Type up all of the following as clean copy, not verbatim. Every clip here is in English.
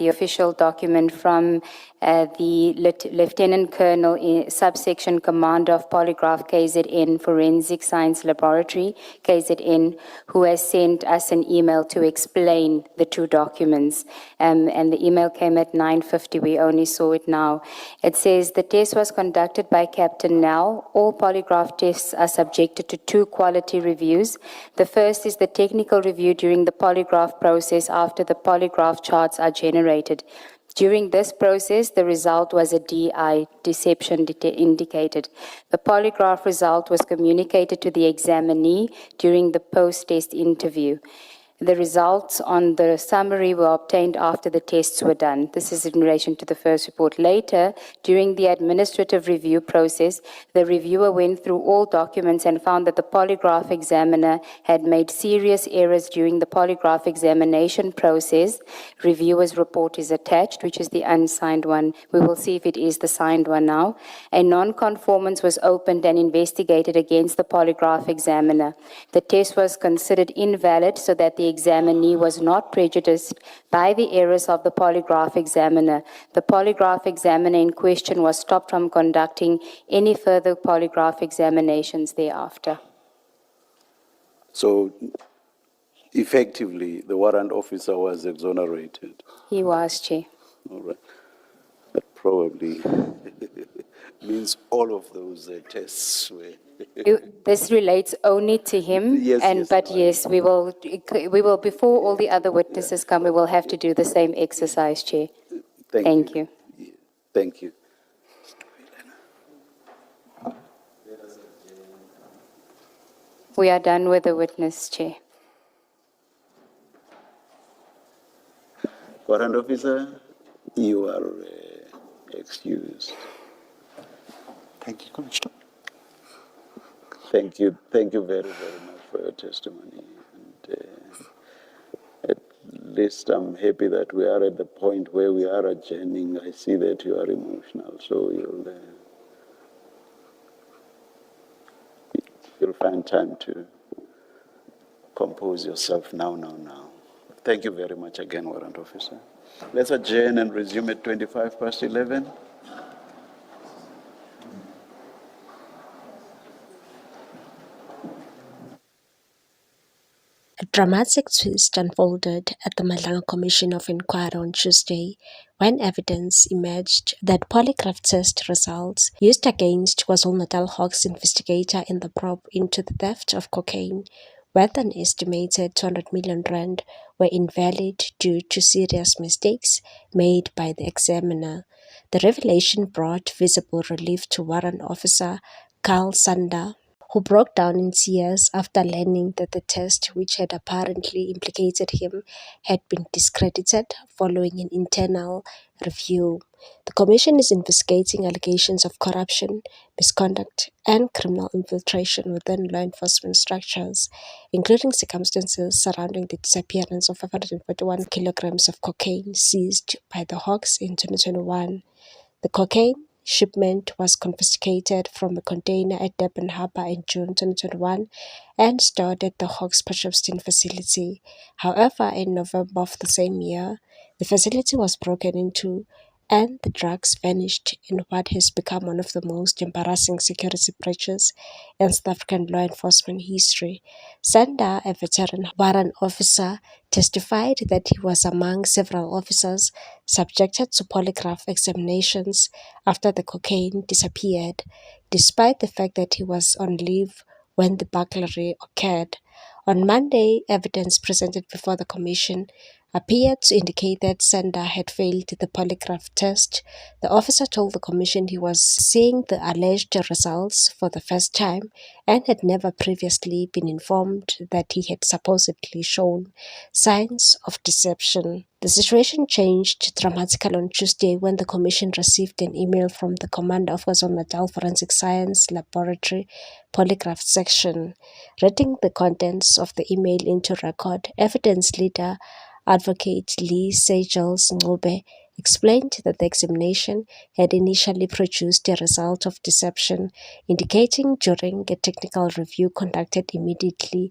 the official document from the Lieutenant Colonel, Subsection Commander of Polygraph KZN Forensic Science Laboratory, KZN, who has sent us an email to explain the two documents. And the email came at 9:50. We only saw it now. It says the test was conducted by Captain Nell. All polygraph tests are subjected to two quality reviews. The first is the technical review during the polygraph process after the polygraph charts are generated. During this process, the result was a DI, deception indicated. The polygraph result was communicated to the examinee during the post-test interview. The results on the summary were obtained after the tests were done. This is in relation to the first report. Later, during the administrative review process, the reviewer went through all documents and found that the polygraph examiner had made serious errors during the polygraph examination process. Reviewer's report is attached, which is the unsigned one. We will see if it is the signed one now. A non-conformance was opened and investigated against the polygraph examiner. The test was considered invalid so that the examinee was not prejudiced by the errors of the polygraph examiner. The polygraph examiner in question was stopped from conducting any further polygraph examinations thereafter. So, effectively, the warrant officer was exonerated. He was, Chair. All right. That probably means all of those tests were. This relates only to him, Yes, but yes, we will, before all the other witnesses come, we will have to do the same exercise, Chair. Thank you. Thank you. We are done with the witness, Chair. Warrant officer, you are excused. Thank you, Commissioner. Thank you very, very much for your testimony. And at least I'm happy that we are at the point where we are adjourning. I see that you are emotional, so you'll find time to compose yourself now. Thank you very much again, Warrant Officer. Let's adjourn and resume at 11:25. A dramatic twist unfolded at the Madlanga Commission of Inquiry on Tuesday when evidence emerged that polygraph test results used against KwaZulu-Natal Hawks investigator in the probe into the theft of cocaine, worth an estimated 200 million rand, were invalid due to serious mistakes made by the examiner. The revelation brought visible relief to Warrant Officer Carl Sander, who broke down in tears after learning that the test, which had apparently implicated him, had been discredited following an internal review. The Commission is investigating allegations of corruption, misconduct, and criminal infiltration within law enforcement structures, including circumstances surrounding the disappearance of 541 kilograms of cocaine seized by the Hawks in 2021. The cocaine shipment was confiscated from a container at Durban Harbour in June 2021 and stored at the Hawks Potchefstroom facility. However, in November of the same year, the facility was broken into and the drugs vanished in what has become one of the most embarrassing security breaches in South African law enforcement history. Sander, a veteran warrant officer, testified that he was among several officers subjected to polygraph examinations after the cocaine disappeared, despite the fact that he was on leave when the burglary occurred. On Monday, evidence presented before the Commission appeared to indicate that Sander had failed the polygraph test. The officer told the Commission he was seeing the alleged results for the first time and had never previously been informed that he had supposedly shown signs of deception. The situation changed dramatically on Tuesday when the Commission received an email from the commander of KwaZulu-Natal Forensic Science Laboratory Polygraph Section. Reading the contents of the email into record, evidence leader Advocate Lee Sejels Ngube explained that the examination had initially produced a result of deception, indicating during a technical review conducted immediately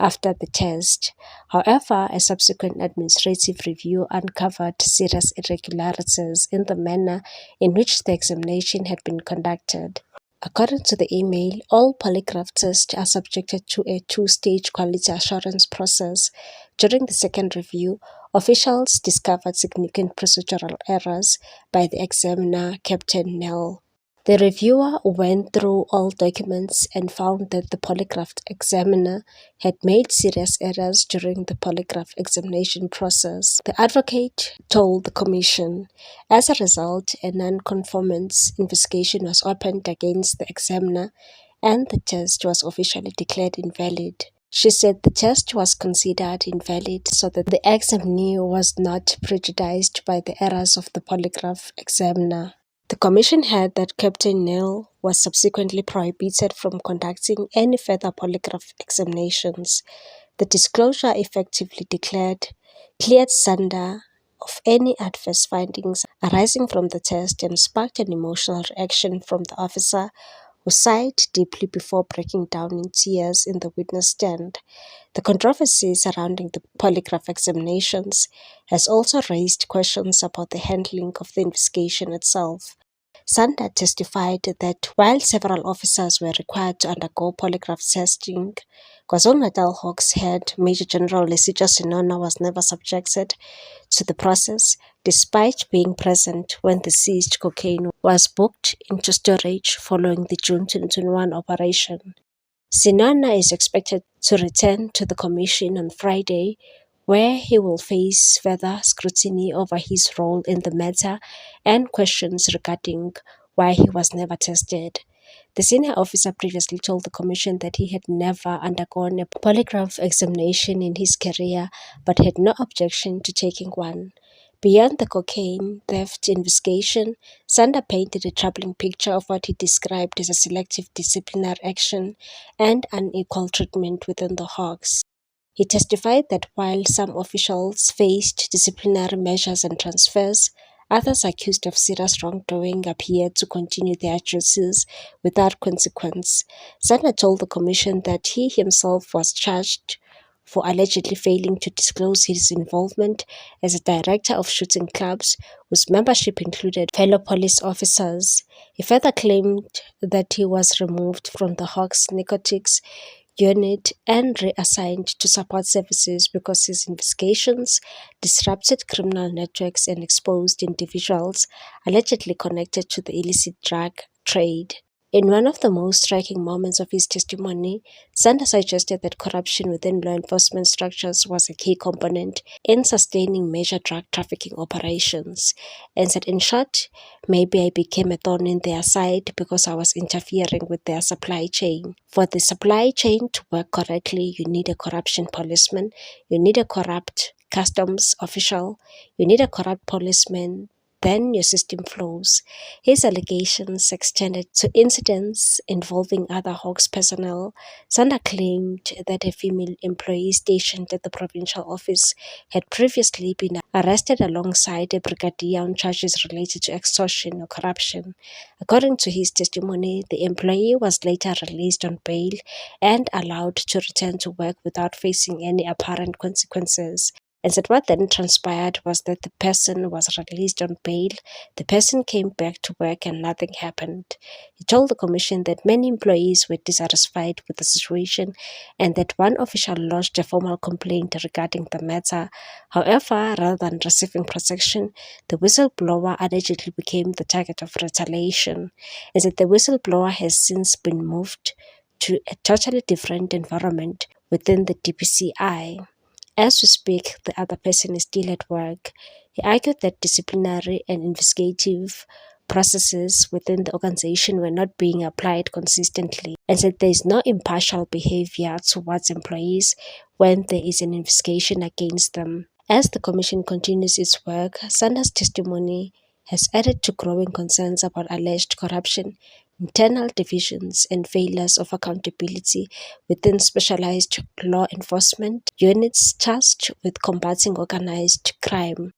after the test. However, a subsequent administrative review uncovered serious irregularities in the manner in which the examination had been conducted. According to the email, all polygraph tests are subjected to a two-stage quality assurance process. During the second review, officials discovered significant procedural errors by the examiner, Captain Nell. The reviewer went through all documents and found that the polygraph examiner had made serious errors during the polygraph examination process. The advocate told the commission. As a result, a non-conformance investigation was opened against the examiner and the test was officially declared invalid. She said the test was considered invalid so that the examinee was not prejudiced by the errors of the polygraph examiner. The commission heard that Captain Neil was subsequently prohibited from conducting any further polygraph examinations. The disclosure effectively cleared Sander of any adverse findings arising from the test and sparked an emotional reaction from the officer, who sighed deeply before breaking down in tears in the witness stand. The controversy surrounding the polygraph examinations has also raised questions about the handling of the investigation itself. Sander testified that while several officers were required to undergo polygraph testing, KwaZulu-Natal Hawks head Major General Lesitja Sinona was never subjected to the process, despite being present when the seized cocaine was booked into storage following the June 2021 operation. Sinona is expected to return to the commission on Friday, where he will face further scrutiny over his role in the matter and questions regarding why he was never tested. The senior officer previously told the commission that he had never undergone a polygraph examination in his career but had no objection to taking one. Beyond the cocaine theft investigation, Sander painted a troubling picture of what he described as a selective disciplinary action and unequal treatment within the Hawks. He testified that while some officials faced disciplinary measures and transfers, others accused of serious wrongdoing appeared to continue their duties without consequence. Sander told the commission that he himself was charged for allegedly failing to disclose his involvement as a director of shooting clubs whose membership included fellow police officers. He further claimed that he was removed from the Hawks narcotics unit and reassigned to support services because his investigations disrupted criminal networks and exposed individuals allegedly connected to the illicit drug trade. In one of the most striking moments of his testimony, Sander suggested that corruption within law enforcement structures was a key component in sustaining major drug trafficking operations, and said, in short, maybe I became a thorn in their side because I was interfering with their supply chain. For the supply chain to work correctly, you need a corruption policeman, you need a corrupt customs official, you need a corrupt policeman, then your system flows. His allegations extended to incidents involving other Hawks personnel. Sander claimed that a female employee stationed at the provincial office had previously been arrested alongside a brigadier on charges related to extortion or corruption. According to his testimony, the employee was later released on bail and allowed to return to work without facing any apparent consequences. And said what then transpired was that the person was released on bail, the person came back to work and nothing happened. He told the commission that many employees were dissatisfied with the situation and that one official lodged a formal complaint regarding the matter. However, rather than receiving protection, the whistleblower allegedly became the target of retaliation, and that the whistleblower has since been moved to a totally different environment within the DPCI. As we speak, the other person is still at work. He argued that disciplinary and investigative processes within the organization were not being applied consistently, and said there is no impartial behavior towards employees when there is an investigation against them. As the commission continues its work, Sander's testimony has added to growing concerns about alleged corruption, internal divisions, and failures of accountability within specialized law enforcement units tasked with combating organized crime.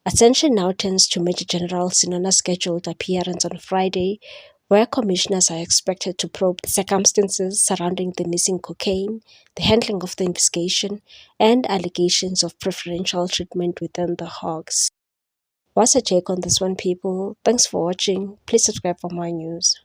Attention now turns to Major General Sinona's scheduled appearance on Friday, where commissioners are expected to probe the circumstances surrounding the missing cocaine, the handling of the investigation, and allegations of preferential treatment within the Hawks. What's your take on this one, people? Thanks for watching. Please subscribe for more news.